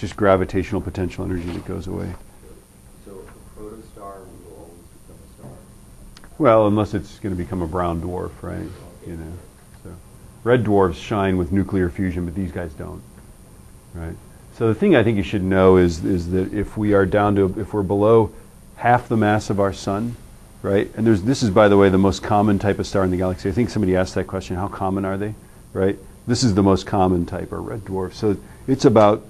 just gravitational potential energy that goes away. So a protostar will always become a star? Well, unless it's going to become a brown dwarf, right? You know, so red dwarfs shine with nuclear fusion, but these guys don't, right? So the thing I think you should know is that if we are down to, if we're below half the mass of our sun, right? And this is, by the way, the most common type of star in the galaxy. I think somebody asked that question, how common are they, right? This is the most common type, or red dwarf. So it's about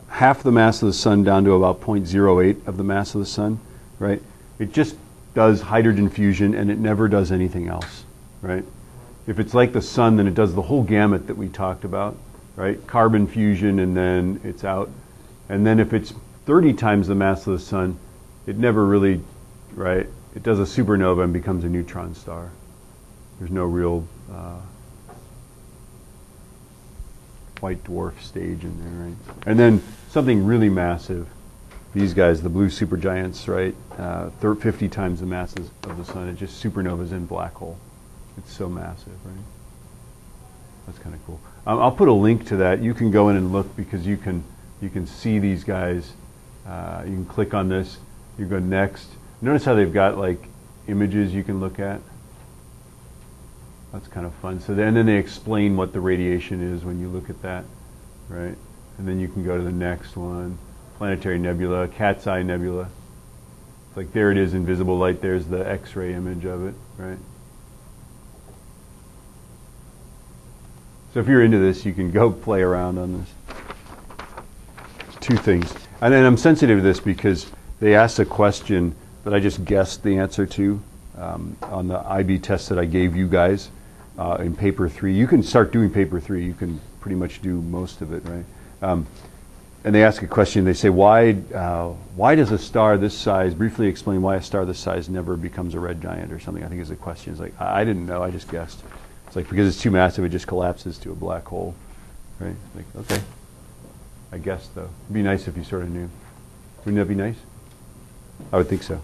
half the mass of the sun down to about 0.08 of the mass of the sun, right? It just does hydrogen fusion and it never does anything else, right? If it's like the sun, then it does the whole gamut that we talked about, right? Carbon fusion and then it's out. And then if it's 30 times the mass of the sun, it never really, right? It does a supernova and becomes a neutron star. There's no real white dwarf stage in there, right? And then something really massive, these guys, the blue supergiants, right? 50 times the masses of the sun. It just supernovas in black hole. It's so massive, right? That's kind of cool. I'll put a link to that. You can go in and look because you can see these guys. You can click on this. You go next. Notice how they've got like images you can look at. That's kind of fun. So then they explain what the radiation is when you look at that, right? And then you can go to the next one. Planetary nebula, Cat's Eye Nebula. It's like there it is in visible light. There's the X-ray image of it, right? So if you're into this, you can go play around on this. Two things. And then I'm sensitive to this because they asked a question that I just guessed the answer to on the IB test that I gave you guys in paper 3. You can start doing paper 3. You can pretty much do most of it, right? And they ask a question. They say, why does a star this size, briefly explain why a star this size never becomes a red giant or something, I think is the question. It's like, I didn't know, I just guessed. It's like, because it's too massive, it just collapses to a black hole, right? Like, okay, I guessed though. It'd be nice if you sort of knew. Wouldn't that be nice? I would think so.